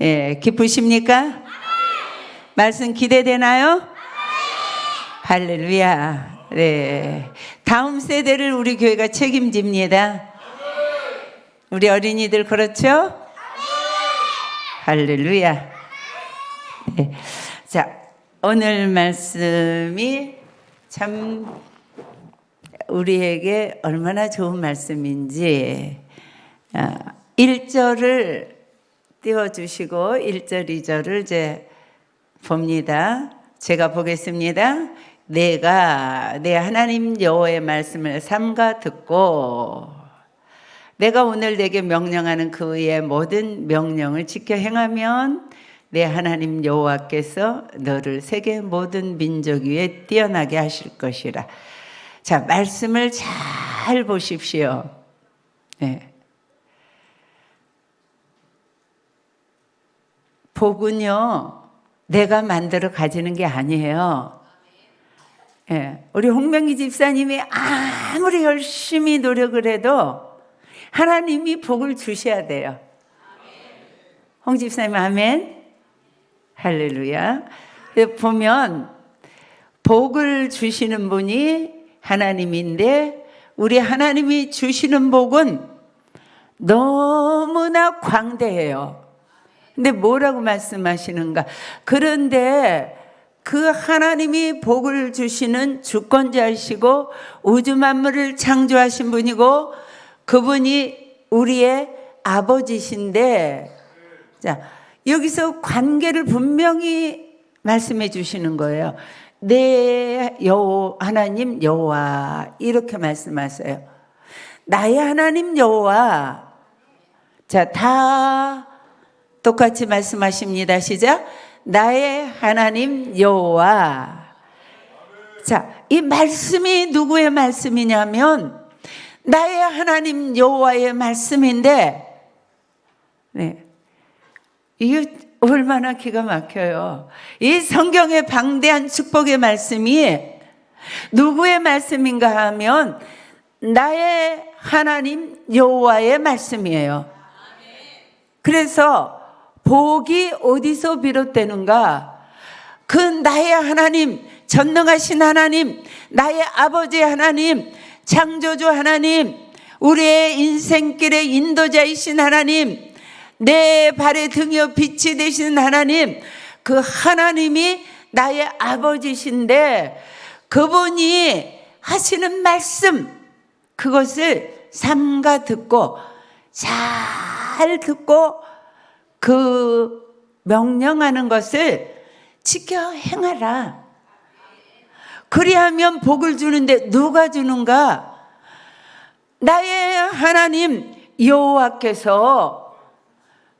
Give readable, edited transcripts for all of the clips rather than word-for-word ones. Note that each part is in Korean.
예, 기쁘십니까? 말씀 기대되나요? 할렐루야. 네. 다음 세대를 우리 교회가 책임집니다. 우리 어린이들 그렇죠? 할렐루야. 네. 자, 오늘 말씀이 참 우리에게 얼마나 좋은 말씀인지 1절을 띄워주시고 1절, 2절을 이제 봅니다. 제가 보겠습니다. 내가 내 하나님 여호와의 말씀을 삼가 듣고 내가 오늘 내게 명령하는 그의 모든 명령을 지켜 행하면 내 하나님 여호와께서 너를 세계 모든 민족 위에 뛰어나게 하실 것이라. 자, 말씀을 잘 보십시오. 네. 복은요, 내가 만들어 가지는 게 아니에요. 네. 우리 홍명기 집사님이 아무리 열심히 노력을 해도 하나님이 복을 주셔야 돼요. 홍 집사님 아멘. 할렐루야. 보면 복을 주시는 분이 하나님인데 우리 하나님이 주시는 복은 너무나 광대해요. 근데 뭐라고 말씀하시는가? 그런데 그 하나님이 복을 주시는 주권자이시고 우주 만물을 창조하신 분이고 그분이 우리의 아버지신데, 자, 여기서 관계를 분명히 말씀해 주시는 거예요. 내 하나님 여호와 이렇게 말씀하세요. 나의 하나님 여호와. 자, 다 똑같이 말씀하십니다. 시작. 나의 하나님 여호와. 자, 이 말씀이 누구의 말씀이냐면 나의 하나님 여호와의 말씀인데, 네, 이게 얼마나 기가 막혀요. 이 성경의 방대한 축복의 말씀이 누구의 말씀인가 하면 나의 하나님 여호와의 말씀이에요. 그래서 복이 어디서 비롯되는가? 그 나의 하나님, 전능하신 하나님, 나의 아버지 하나님, 창조주 하나님, 우리의 인생길의 인도자이신 하나님, 내 발의 등이여 빛이 되시는 하나님, 그 하나님이 나의 아버지신데 그분이 하시는 말씀, 그것을 삼가 듣고 잘 듣고 그 명령하는 것을 지켜 행하라. 그리하면 복을 주는데 누가 주는가? 나의 하나님 여호와께서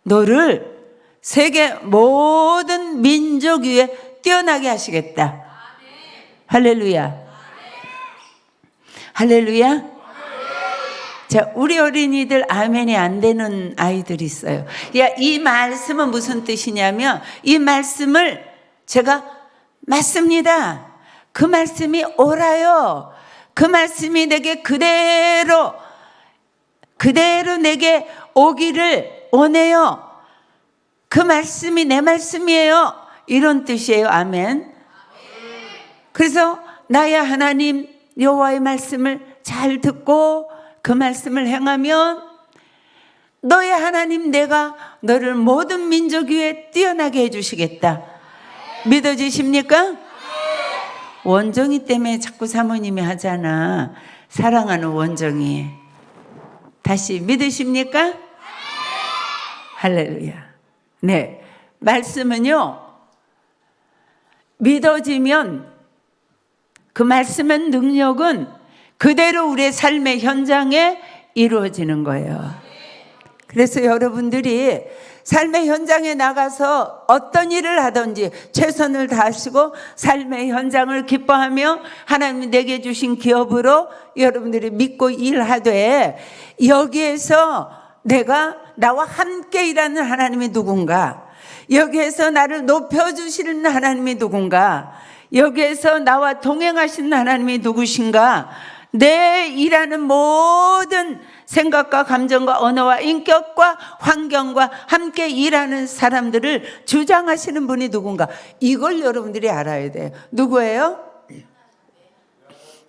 너를 세계 모든 민족 위에 뛰어나게 하시겠다. 할렐루야. 할렐루야. 자, 우리 어린이들 아멘이 안 되는 아이들이 있어요. 야, 이 말씀은 무슨 뜻이냐면 이 말씀을 제가 맞습니다. 그 말씀이 옳아요. 그 말씀이 내게 그대로 내게 오기를 원해요. 그 말씀이 내 말씀이에요. 이런 뜻이에요. 아멘. 그래서 나의 하나님 여호와의 말씀을 잘 듣고 그 말씀을 행하면 너의 하나님 내가 너를 모든 민족 위에 뛰어나게 해주시겠다. 믿어지십니까? 원정이 때문에 자꾸 사모님이 하잖아. 사랑하는 원정이. 다시 믿으십니까? 할렐루야. 네, 말씀은요, 믿어지면 그 말씀의 능력은 그대로 우리의 삶의 현장에 이루어지는 거예요. 그래서 여러분들이 삶의 현장에 나가서 어떤 일을 하든지 최선을 다하시고 삶의 현장을 기뻐하며 하나님이 내게 주신 기업으로 여러분들이 믿고 일하되 여기에서 내가 나와 함께 일하는 하나님이 누군가, 여기에서 나를 높여주시는 하나님이 누군가, 여기에서 나와 동행하시는 하나님이 누구신가, 내 일하는 모든 생각과 감정과 언어와 인격과 환경과 함께 일하는 사람들을 주장하시는 분이 누군가. 이걸 여러분들이 알아야 돼요. 누구예요?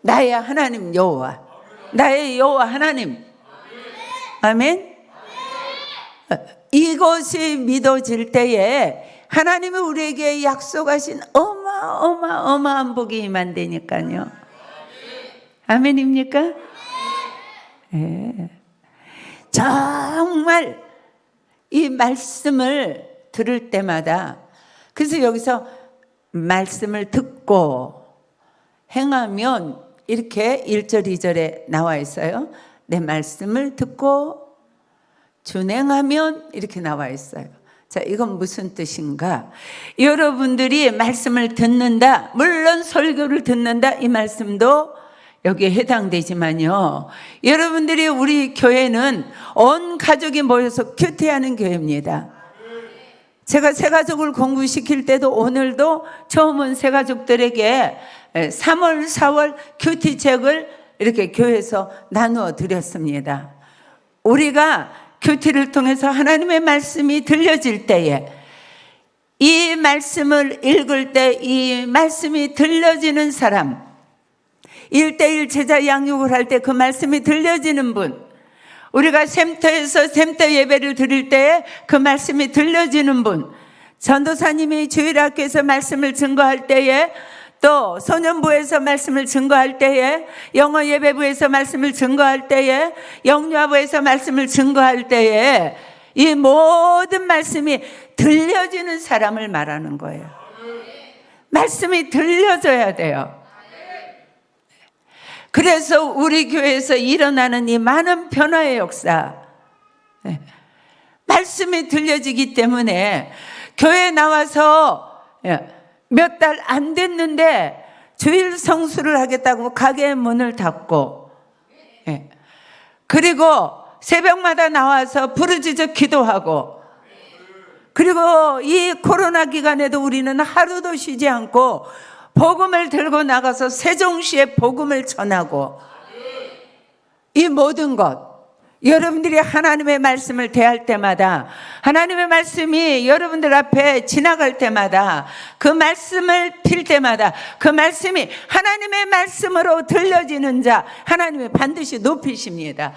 나의 하나님 여호와. 나의 여호와 하나님. 아멘. 이것이 믿어질 때에 하나님이 우리에게 약속하신 어마어마한 복이 임한다니까요. 아멘입니까? 네. 정말 이 말씀을 들을 때마다, 그래서 여기서 말씀을 듣고 행하면 이렇게 1절 2절에 나와 있어요. 내 말씀을 듣고 준행하면 이렇게 나와 있어요. 자, 이건 무슨 뜻인가? 여러분들이 말씀을 듣는다, 물론 설교를 듣는다, 이 말씀도 여기에 해당되지만요, 여러분들이 우리 교회는 온 가족이 모여서 큐티하는 교회입니다. 제가 새 가족을 공부시킬 때도 오늘도 처음 온 새 가족들에게 3월 4월 큐티책을 이렇게 교회에서 나누어 드렸습니다. 우리가 큐티를 통해서 하나님의 말씀이 들려질 때에, 이 말씀을 읽을 때 이 말씀이 들려지는 사람, 1:1 제자 양육을 할 때 그 말씀이 들려지는 분, 우리가 샘터에서 샘터 예배를 드릴 때에 그 말씀이 들려지는 분, 전도사님이 주일학교에서 말씀을 증거할 때에, 또 소년부에서 말씀을 증거할 때에, 영어 예배부에서 말씀을 증거할 때에, 영유아부에서 말씀을 증거할 때에 이 모든 말씀이 들려지는 사람을 말하는 거예요. 말씀이 들려져야 돼요. 그래서 우리 교회에서 일어나는 이 많은 변화의 역사, 말씀이 들려지기 때문에 교회에 나와서 몇 달 안 됐는데 주일 성수를 하겠다고 가게의 문을 닫고, 그리고 새벽마다 나와서 부르짖어 기도하고, 그리고 이 코로나 기간에도 우리는 하루도 쉬지 않고 복음을 들고 나가서 세종시에 복음을 전하고, 이 모든 것, 여러분들이 하나님의 말씀을 대할 때마다, 하나님의 말씀이 여러분들 앞에 지나갈 때마다, 그 말씀을 필 때마다 그 말씀이 하나님의 말씀으로 들려지는 자, 하나님이 반드시 높이십니다.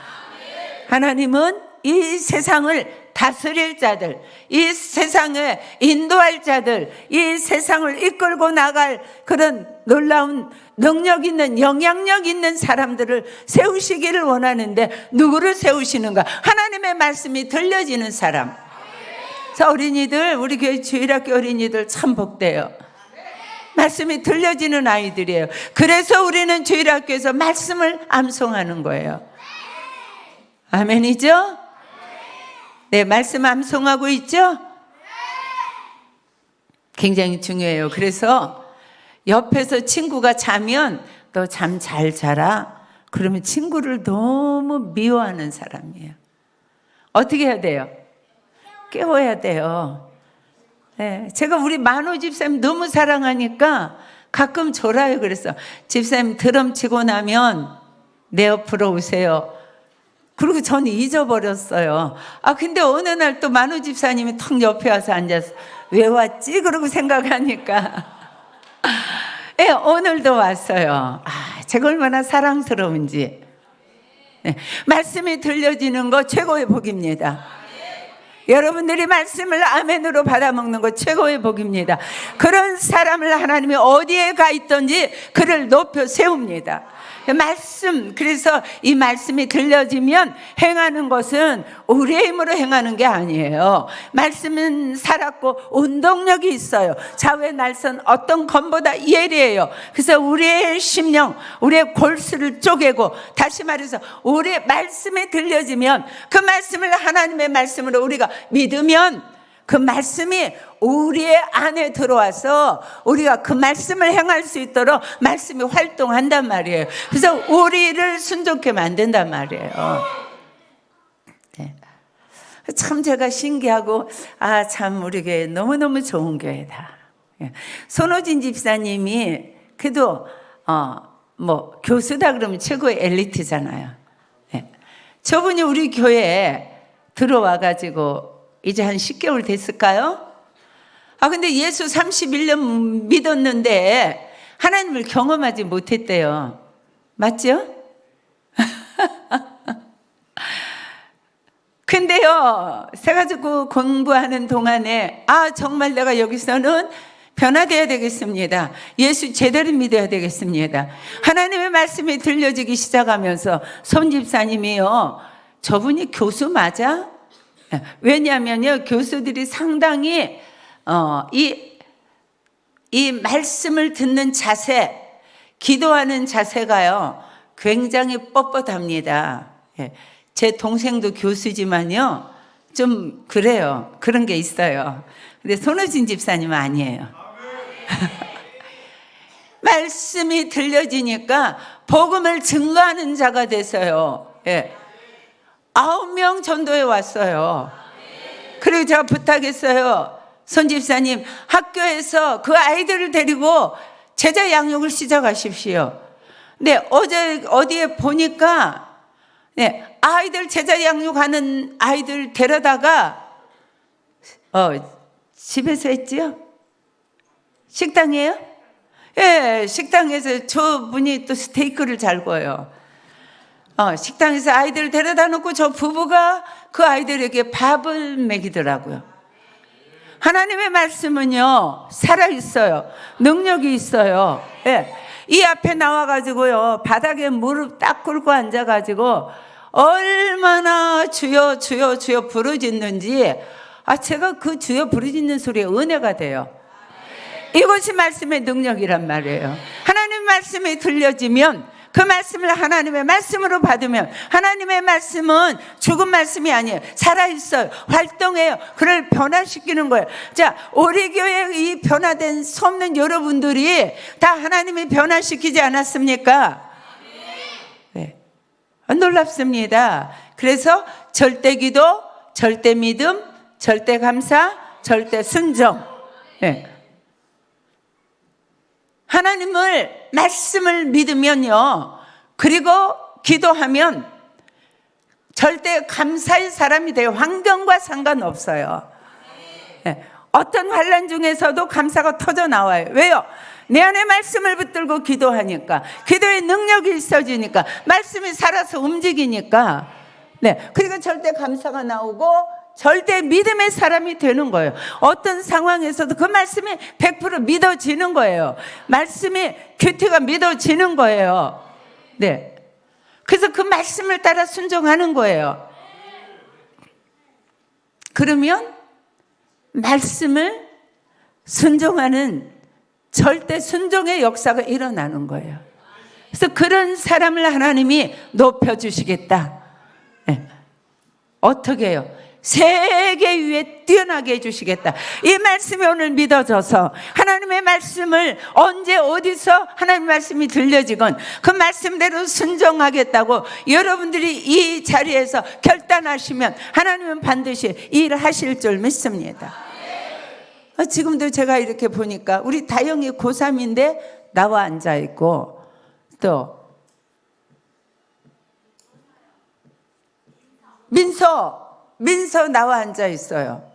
하나님은 이 세상을 다스릴 자들, 이 세상에 인도할 자들, 이 세상을 이끌고 나갈 그런 놀라운 능력 있는, 영향력 있는 사람들을 세우시기를 원하는데, 누구를 세우시는가? 하나님의 말씀이 들려지는 사람. 자, 어린이들, 우리 교회 주일학교 어린이들 참 복돼요. 말씀이 들려지는 아이들이에요. 그래서 우리는 주일학교에서 말씀을 암송하는 거예요. 아멘이죠? 네, 말씀 암송하고 있죠? 굉장히 중요해요. 그래서 옆에서 친구가 자면 너 잠 잘 자라, 그러면 친구를 너무 미워하는 사람이에요. 어떻게 해야 돼요? 깨워야 돼요. 네, 제가 우리 만호 집사님 너무 사랑하니까 가끔 졸아요. 그래서 집사님 드럼 치고 나면 내 옆으로 오세요. 그리고 전 잊어버렸어요. 근데 어느 날 또 만호 집사님이 턱 옆에 와서 앉아서 왜 왔지? 그러고 생각하니까 예, 오늘도 왔어요. 제가 얼마나 사랑스러운지. 말씀이 들려지는 거 최고의 복입니다. 여러분들이 말씀을 아멘으로 받아먹는 거 최고의 복입니다. 그런 사람을 하나님이 어디에 가 있든지 그를 높여 세웁니다. 말씀, 그래서 이 말씀이 들려지면 행하는 것은 우리의 힘으로 행하는 게 아니에요. 말씀은 살았고 운동력이 있어요. 좌우의 날선 어떤 검보다 예리해요. 그래서 우리의 심령, 우리의 골수를 쪼개고, 다시 말해서 우리의 말씀이 들려지면, 그 말씀을 하나님의 말씀으로 우리가 믿으면 그 말씀이 우리의 안에 들어와서 우리가 그 말씀을 행할 수 있도록 말씀이 활동한단 말이에요. 그래서 우리를 순종케 만든단 말이에요. 네. 참 제가 신기하고, 참 우리 교회 너무너무 좋은 교회다. 손호진 집사님이 그래도 뭐 교수다 그러면 최고의 엘리트잖아요. 네. 저분이 우리 교회에 들어와 가지고 이제 한 10개월 됐을까요? 근데 예수 31년 믿었는데 하나님을 경험하지 못했대요. 맞죠? 근데요, 세가지고 공부하는 동안에 정말 내가 여기서는 변화되어야 되겠습니다. 예수 제대로 믿어야 되겠습니다. 하나님의 말씀이 들려지기 시작하면서 손 집사님이요, 저분이 교수 맞아? 왜냐하면요, 교수들이 상당히 이 말씀을 듣는 자세, 기도하는 자세가요 굉장히 뻣뻣합니다. 제 동생도 교수지만요 좀 그래요. 그런 게 있어요. 근데 손호진 집사님은 아니에요. 말씀이 들려지니까 복음을 증거하는 자가 됐어요. 9명 전도에 왔어요. 그리고 제가 부탁했어요. 손 집사님, 학교에서 그 아이들을 데리고 제자 양육을 시작하십시오. 근데 어디에 보니까 아이들 제자 양육하는 아이들 데려다가 집에서 했지요? 식당이에요? 식당에서 저분이 또 스테이크를 잘 구워요. 식당에서 아이들을 데려다 놓고 저 부부가 그 아이들에게 밥을 먹이더라고요. 하나님의 말씀은요 살아있어요. 능력이 있어요. 이 앞에 나와가지고요 바닥에 무릎 딱 꿇고 앉아가지고 얼마나 주여 주여 주여 부르짖는지 제가 그 주여 부르짖는 소리에 은혜가 돼요. 이것이 말씀의 능력이란 말이에요. 하나님의 말씀이 들려지면 그 말씀을 하나님의 말씀으로 받으면 하나님의 말씀은 죽은 말씀이 아니에요. 살아있어요. 활동해요. 그를 변화시키는 거예요. 자, 우리 교회 이 변화된 섭는 여러분들이 다 하나님이 변화시키지 않았습니까? 네. 놀랍습니다. 그래서 절대 기도, 절대 믿음, 절대 감사, 절대 순종. 네. 하나님을 말씀을 믿으면요 그리고 기도하면 절대 감사의 사람이 돼요. 환경과 상관없어요. 어떤 환난 중에서도 감사가 터져 나와요. 왜요? 내 안에 말씀을 붙들고 기도하니까, 기도의 능력이 있어지니까, 말씀이 살아서 움직이니까. 그러니까 절대 감사가 나오고 절대 믿음의 사람이 되는 거예요. 어떤 상황에서도 그 말씀이 100% 믿어지는 거예요. 말씀이 큐티가 믿어지는 거예요. 그래서 그 말씀을 따라 순종하는 거예요. 그러면 말씀을 순종하는 절대 순종의 역사가 일어나는 거예요. 그래서 그런 사람을 하나님이 높여주시겠다. 어떻게 해요? 세계 위에 뛰어나게 해주시겠다. 이 말씀이 오늘 믿어져서 하나님의 말씀을 언제 어디서 하나님의 말씀이 들려지건 그 말씀대로 순종하겠다고 여러분들이 이 자리에서 결단하시면 하나님은 반드시 일을 하실 줄 믿습니다. 지금도 제가 이렇게 보니까 우리 다영이 고3인데 나와 앉아있고 또 민서 나와 앉아 있어요.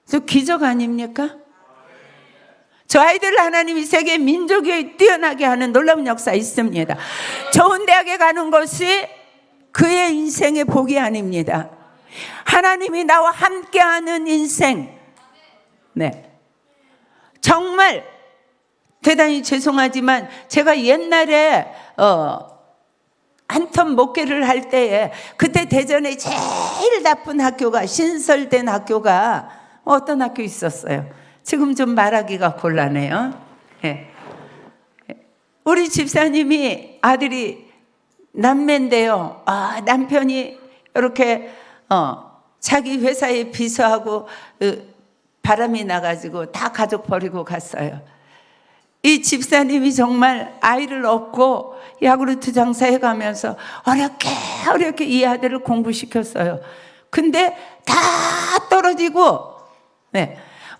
저 기적 아닙니까? 저 아이들을 하나님이 세계 민족에 뛰어나게 하는 놀라운 역사 있습니다. 좋은 대학에 가는 것이 그의 인생의 복이 아닙니다. 하나님이 나와 함께하는 인생. 정말 대단히 죄송하지만 제가 옛날에 한텀 목회를 할 때에 그때 대전에 제일 나쁜 학교가 신설된 학교가 어떤 학교 있었어요. 지금 좀 말하기가 곤란해요. 우리 집사님이 아들이 남매인데요. 남편이 이렇게 자기 회사에 비서하고 바람이 나가지고 다 가족 버리고 갔어요. 이 집사님이 정말 아이를 얻고 야구르트 장사해 가면서 어렵게 이 아들을 공부시켰어요. 근데 다 떨어지고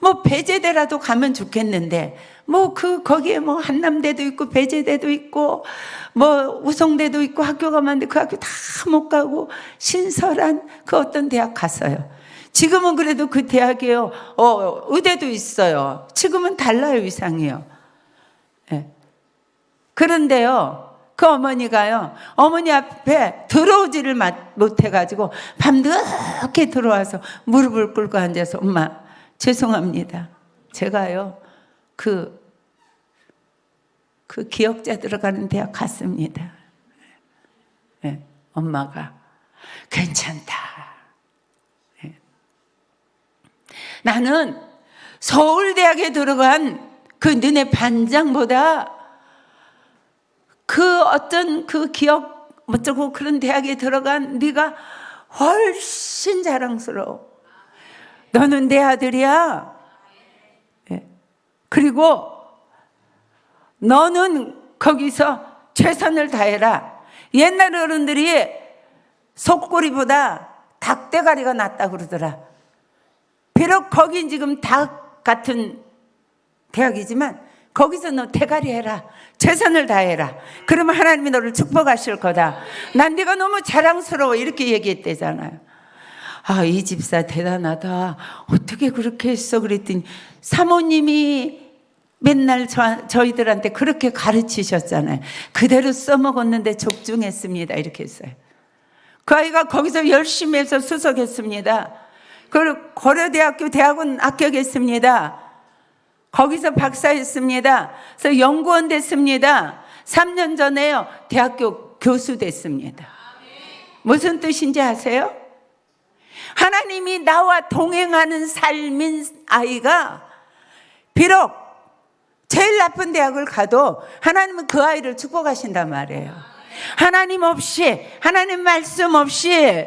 뭐 배제대라도 가면 좋겠는데 뭐 거기에 뭐 한남대도 있고 배제대도 있고 뭐 우성대도 있고 학교가 많은데 그 학교 다 못 가고 신설한 그 어떤 대학 갔어요. 지금은 그래도 그 대학에요. 의대도 있어요. 지금은 달라요, 위상이요. 네. 그런데요, 그 어머니가요, 어머니 앞에 들어오지를 못해가지고 밤늦게 들어와서 무릎을 꿇고 앉아서 엄마 죄송합니다. 제가요 그 기억자 들어가는 대학 갔습니다. 네. 엄마가 괜찮다. 네. 나는 서울대학에 들어간 그 너네 반장보다 그 어떤 그 기억 어쩌고 그런 대학에 들어간 네가 훨씬 자랑스러워. 너는 내 아들이야. 네. 그리고 너는 거기서 최선을 다해라. 옛날 어른들이 속꼬리보다 닭대가리가 낫다고 그러더라. 비록 거긴 지금 닭 같은 대학이지만 거기서 너 대가리 해라. 최선을 다해라. 그러면 하나님이 너를 축복하실 거다. 난 네가 너무 자랑스러워. 이렇게 얘기했대잖아요. 아, 이 집사 대단하다. 어떻게 그렇게 했어? 그랬더니 사모님이 맨날 저희들한테 그렇게 가르치셨잖아요. 그대로 써먹었는데 적중했습니다. 이렇게 했어요. 그 아이가 거기서 열심히 해서 수석했습니다. 그리고 고려대학교 대학원 합격했습니다. 거기서 박사했습니다. 그래서 연구원 됐습니다. 3년 전에요 대학교 교수 됐습니다. 무슨 뜻인지 아세요? 하나님이 나와 동행하는 삶인 아이가 비록 제일 나쁜 대학을 가도 하나님은 그 아이를 축복하신단 말이에요. 하나님 없이, 하나님 말씀 없이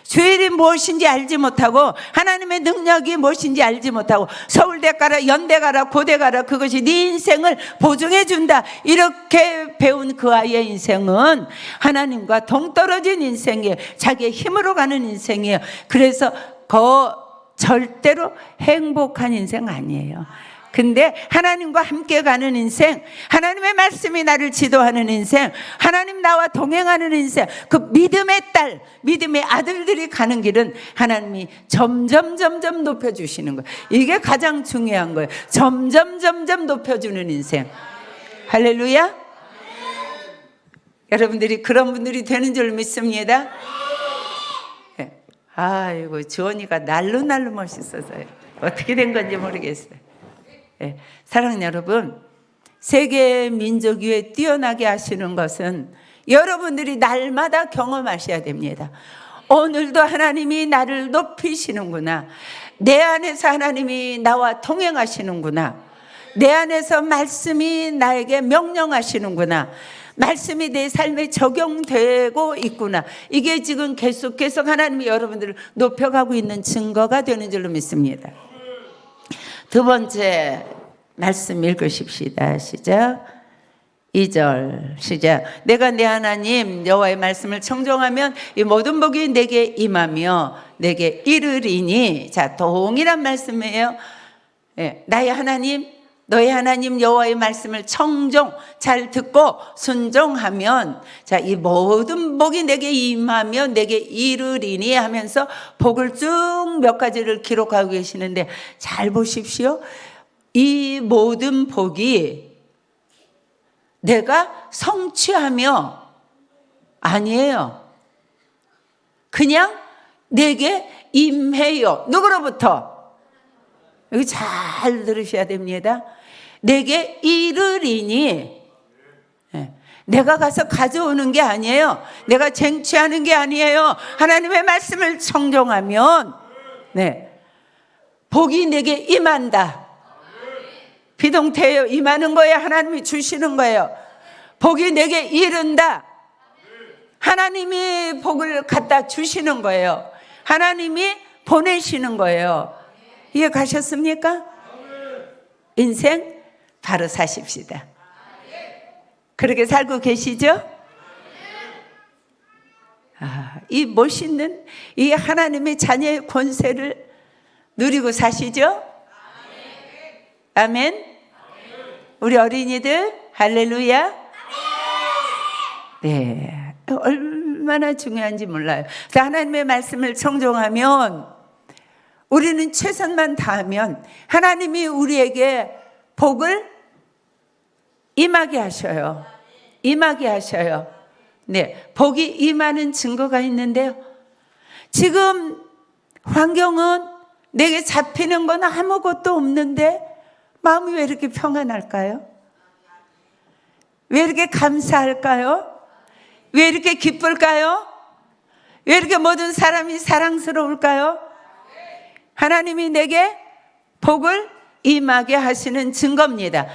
주일이 무엇인지 알지 못하고 하나님의 능력이 무엇인지 알지 못하고 서울대 가라, 연대 가라, 고대 가라, 그것이 네 인생을 보증해 준다 이렇게 배운 그 아이의 인생은 하나님과 동떨어진 인생이에요. 자기의 힘으로 가는 인생이에요. 그래서 절대로 행복한 인생 아니에요. 근데 하나님과 함께 가는 인생, 하나님의 말씀이 나를 지도하는 인생, 하나님 나와 동행하는 인생, 그 믿음의 딸, 믿음의 아들들이 가는 길은 하나님이 점점 높여주시는 거예요. 이게 가장 중요한 거예요. 점점 높여주는 인생. 할렐루야. 여러분들이 그런 분들이 되는 줄 믿습니다. 아이고, 주원이가 날로 멋있어서요. 어떻게 된 건지 모르겠어요. 네, 사랑하는 여러분, 세계 민족 위에 뛰어나게 하시는 것은 여러분들이 날마다 경험하셔야 됩니다. 오늘도 하나님이 나를 높이시는구나. 내 안에서 하나님이 나와 동행하시는구나. 내 안에서 말씀이 나에게 명령하시는구나. 말씀이 내 삶에 적용되고 있구나. 이게 지금 계속 하나님이 여러분들을 높여가고 있는 증거가 되는 줄로 믿습니다. 두 번째 말씀 읽으십시다. 시작. 2절 시작. 내가 내 하나님 여호와의 말씀을 청종하면 이 모든 복이 내게 임하며 내게 이르리니. 자, 동일한 말씀이에요. 네, 나의 하나님, 너의 하나님 여호와의 말씀을 청종 잘 듣고 순종하면 자, 이 모든 복이 내게 임하며 내게 이르리니 하면서 복을 쭉 몇 가지를 기록하고 계시는데 잘 보십시오. 이 모든 복이 내가 성취하며 아니에요. 그냥 내게 임해요. 누구로부터? 여기 잘 들으셔야 됩니다. 내게 이르리니. 내가 가서 가져오는 게 아니에요. 내가 쟁취하는 게 아니에요. 하나님의 말씀을 청종하면 네, 복이 내게 임한다. 비동태예요. 임하는 거예요. 하나님이 주시는 거예요. 복이 내게 이른다. 하나님이 복을 갖다 주시는 거예요. 하나님이 보내시는 거예요. 이해 가셨습니까? 인생 바로 사십시다. 그렇게 살고 계시죠? 이 멋있는 이 하나님의 자녀의 권세를 누리고 사시죠? 아멘. 우리 어린이들 할렐루야. 네, 얼마나 중요한지 몰라요. 하나님의 말씀을 청종하면, 우리는 최선만 다하면 하나님이 우리에게 복을 임하게 하셔요. 임하게 하셔요. 네, 복이 임하는 증거가 있는데요. 지금 환경은 내게 잡히는 건 아무것도 없는데 마음이 왜 이렇게 평안할까요? 왜 이렇게 감사할까요? 왜 이렇게 기쁠까요? 왜 이렇게 모든 사람이 사랑스러울까요? 하나님이 내게 복을 임하게 하시는 증거입니다.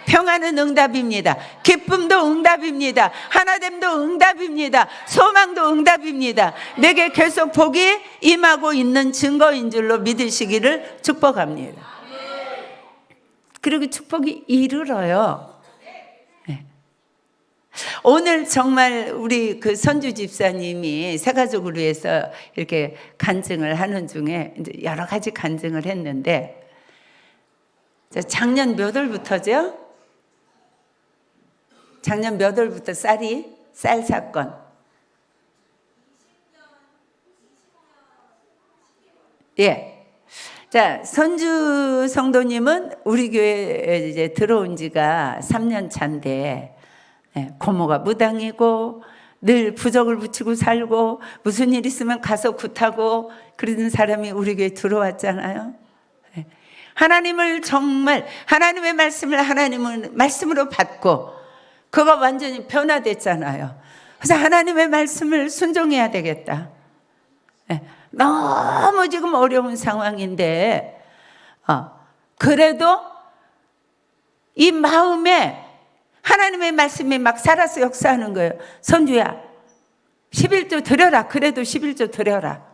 평안은 응답입니다. 기쁨도 응답입니다. 하나됨도 응답입니다. 소망도 응답입니다. 내게 계속 복이 임하고 있는 증거인 줄로 믿으시기를 축복합니다. 그리고 축복이 이르러요. 네. 오늘 정말 우리 그 선주 집사님이 새가족을 위해서 이렇게 간증을 하는 중에 이제 여러 가지 간증을 했는데, 작년 몇 월부터죠? 작년 몇 월부터 쌀 사건. 예. 자, 선주 성도님은 우리 교회에 이제 들어온 지가 3년 차인데, 예, 고모가 무당이고 늘 부적을 붙이고 살고 무슨 일 있으면 가서 굿하고 그러는 사람이 우리 교회에 들어왔잖아요. 예. 하나님을 정말, 하나님의 말씀을 하나님은 말씀으로 받고 그거 완전히 변화됐잖아요. 그래서 하나님의 말씀을 순종해야 되겠다. 네. 너무 지금 어려운 상황인데, 그래도 이 마음에 하나님의 말씀이 막 살아서 역사하는 거예요. 선주야, 11조 드려라. 그래도 11조 드려라.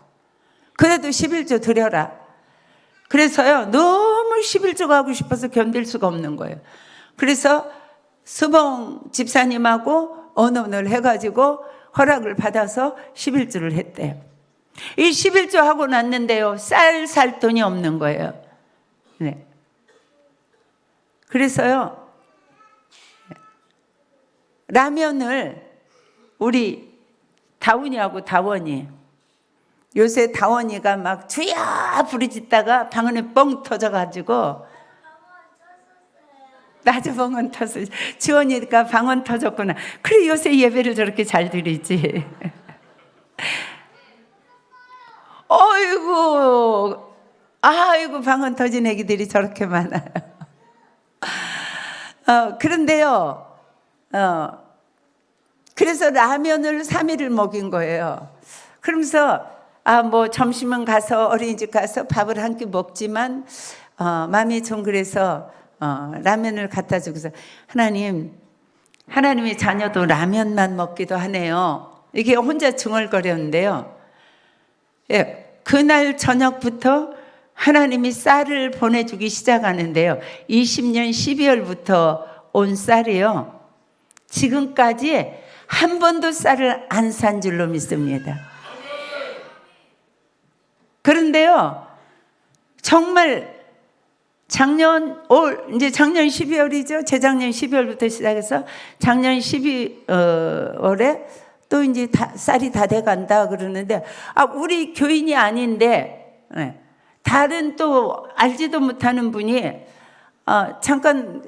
그래도 11조 드려라. 그래서요, 너무 11조가 하고 싶어서 견딜 수가 없는 거예요. 그래서 수봉 집사님하고 언언을 해가지고 허락을 받아서 11조를 했대요. 이 11조 하고 났는데요, 쌀 살 돈이 없는 거예요. 네. 그래서요, 라면을 우리 다운이하고 다원이, 요새 다원이가 막 주야 부르짖다가 방언에 뻥 터져가지고, 나도 방언 터서, 지원이가 방언 터졌구나. 그래, 요새 예배를 저렇게 잘 드리지. 아이고, 방언 터진 애기들이 저렇게 많아요. 그런데요, 그래서 라면을 3일을 먹인 거예요. 그러면서, 뭐, 점심은 가서, 어린이집 가서 밥을 한 끼 먹지만, 마음이 좀 그래서, 라면을 갖다 주고서, 하나님의 자녀도 라면만 먹기도 하네요. 이게 혼자 중얼거렸는데요. 예, 그날 저녁부터 하나님이 쌀을 보내주기 시작하는데요. 20년 12월부터 온 쌀이요, 지금까지 한 번도 쌀을 안 산 줄로 믿습니다. 그런데요, 정말 이제 작년 12월이죠. 재작년 12월부터 시작해서 작년 12월에 또 이제 쌀이 다 돼간다 그러는데, 우리 교인이 아닌데, 다른 또 알지도 못하는 분이, 잠깐,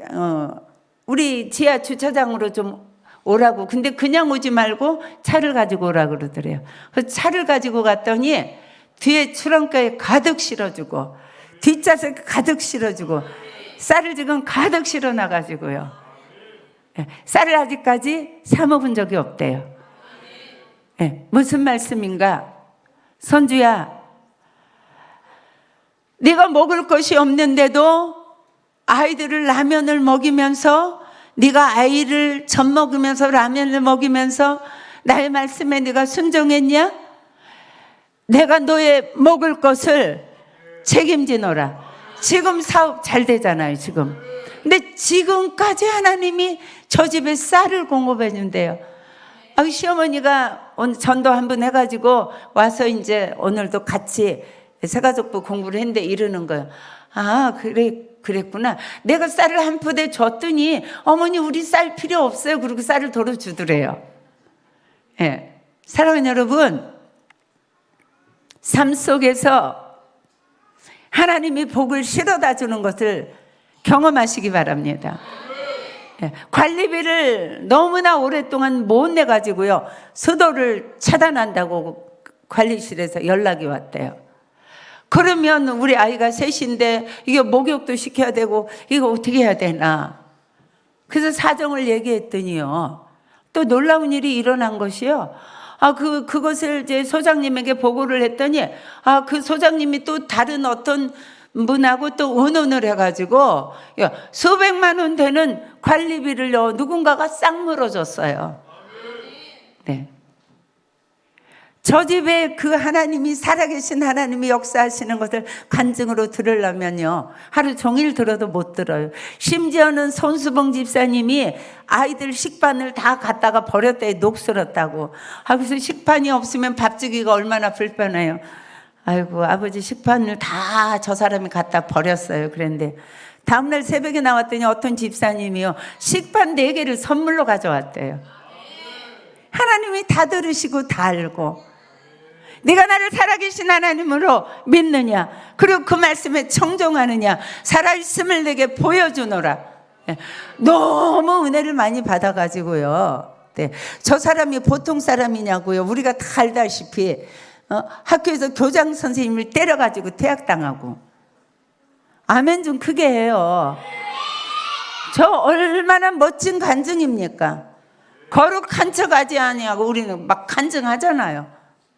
우리 지하 주차장으로 좀 오라고. 근데 그냥 오지 말고 차를 가지고 오라고 그러더래요. 그래서 차를 가지고 갔더니 뒤에 트렁크에 가득 실어주고, 뒷좌석에 가득 실어주고, 쌀을 지금 가득 실어 놔가지고요. 쌀을 아직까지 사 먹은 적이 없대요. 무슨 말씀인가? 선주야, 네가 먹을 것이 없는데도 아이들을 라면을 먹이면서, 네가 아이를 젖 먹으면서 라면을 먹이면서 나의 말씀에 네가 순종했냐? 내가 너의 먹을 것을 책임지노라. 지금 사업 잘 되잖아요, 지금. 근데 지금까지 하나님이 저 집에 쌀을 공급해 준대요. 시어머니가 오늘 전도 한번 해가지고 와서 이제 오늘도 같이 새가족부 공부를 했는데 이러는 거예요. 그래, 그랬구나. 내가 쌀을 한 포대 줬더니 어머니 우리 쌀 필요 없어요. 그리고 쌀을 도로 주더래요. 예. 사랑하는 여러분, 삶 속에서 하나님이 복을 실어다 주는 것을 경험하시기 바랍니다. 예. 관리비를 너무나 오랫동안 못 내가지고요, 수도를 차단한다고 관리실에서 연락이 왔대요. 그러면 우리 아이가 셋인데 이게 목욕도 시켜야 되고 이거 어떻게 해야 되나. 그래서 사정을 얘기했더니요, 또 놀라운 일이 일어난 것이요. 그것을 이제 소장님에게 보고를 했더니, 그 소장님이 또 다른 어떤 분하고 또 의논을 해가지고 수백만 원 되는 관리비를요, 누군가가 싹 물어줬어요. 네. 저 집에 그 하나님이, 살아계신 하나님이 역사하시는 것을 간증으로 들으려면요, 하루 종일 들어도 못 들어요. 심지어는 손수봉 집사님이 아이들 식판을 다 갖다가 버렸대, 녹슬었다고. 그래서 식판이 없으면 밥 주기가 얼마나 불편해요. 아이고, 아버지 식판을 다 저 사람이 갖다 버렸어요. 그런데 다음날 새벽에 나왔더니 어떤 집사님이요, 식판 4개를 선물로 가져왔대요. 하나님이 다 들으시고 다 알고, 네가 나를 살아계신 하나님으로 믿느냐, 그리고 그 말씀에 청종하느냐, 살아있음을 내게 보여주노라. 너무 은혜를 많이 받아가지고요, 네. 저 사람이 보통 사람이냐고요. 우리가 다 알다시피 학교에서 교장 선생님을 때려가지고 퇴학당하고. 아멘 좀 크게 해요. 저 얼마나 멋진 간증입니까? 거룩한 척 하지 아니하고 우리는 막 간증하잖아요.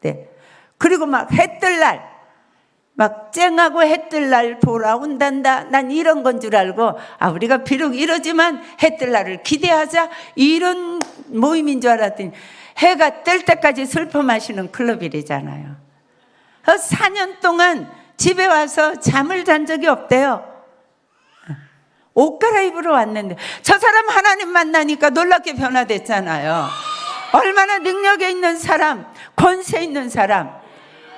네. 그리고 막 해뜰날, 막 쨍하고 해뜰날 돌아온단다. 난 이런 건 줄 알고, 우리가 비록 이러지만 해뜰날을 기대하자, 이런 모임인 줄 알았더니 해가 뜰 때까지 슬퍼 마시는 클럽이래잖아요. 4년 동안 집에 와서 잠을 잔 적이 없대요. 옷 갈아입으러 왔는데 저 사람 하나님 만나니까 놀랍게 변화됐잖아요. 얼마나 능력에 있는 사람, 권세 있는 사람.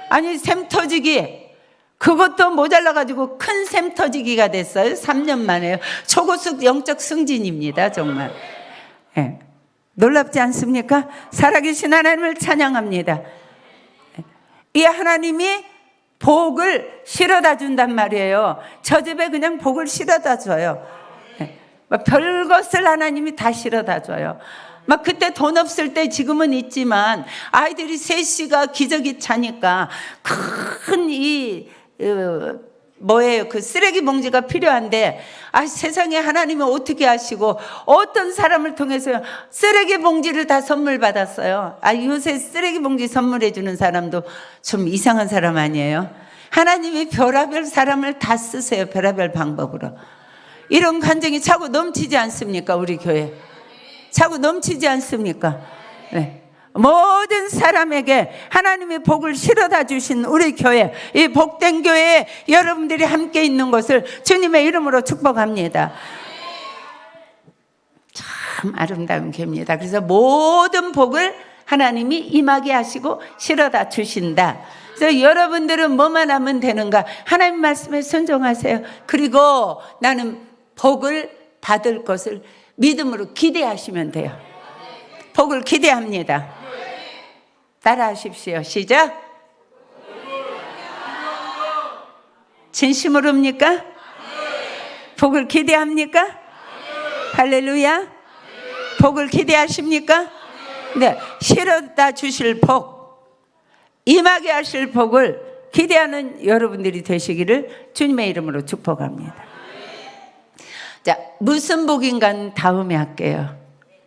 아니, 샘 터지기, 그것도 모자라가지고 큰 샘 터지기가 됐어요. 3년 만에요. 초고속 영적 승진입니다. 정말. 네. 놀랍지 않습니까? 살아계신 하나님을 찬양합니다. 이 하나님이 복을 실어다 준단 말이에요. 저 집에 그냥 복을 실어다 줘요. 별것을 하나님이 다 실어다 줘요. 막 그때 돈 없을 때, 지금은 있지만 아이들이 셋이가 기저귀 차니까 큰 그 쓰레기 봉지가 필요한데, 세상에 하나님이 어떻게 하시고 어떤 사람을 통해서 쓰레기 봉지를 다 선물 받았어요. 요새 쓰레기 봉지 선물해 주는 사람도 좀 이상한 사람 아니에요? 하나님이 별의별 사람을 다 쓰세요. 별의별 방법으로. 이런 간증이 차고 넘치지 않습니까? 우리 교회 차고 넘치지 않습니까? 네. 모든 사람에게 하나님의 복을 실어다 주신 우리 교회, 이 복된 교회에 여러분들이 함께 있는 것을 주님의 이름으로 축복합니다. 참 아름다운 교회입니다. 그래서 모든 복을 하나님이 임하게 하시고 실어다 주신다. 그래서 여러분들은 뭐만 하면 되는가? 하나님 말씀에 순종하세요. 그리고 나는 복을 받을 것을 믿음으로 기대하시면 돼요. 복을 기대합니다. 따라 하십시오. 시작. 진심으로입니까? 복을 기대합니까? 할렐루야. 복을 기대하십니까? 네. 실어다 주실 복, 임하게 하실 복을 기대하는 여러분들이 되시기를 주님의 이름으로 축복합니다. 자, 무슨 복인가는 다음에 할게요.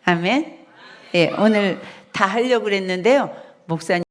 아멘. 예, 오늘 다 하려고 그랬는데요. 목사님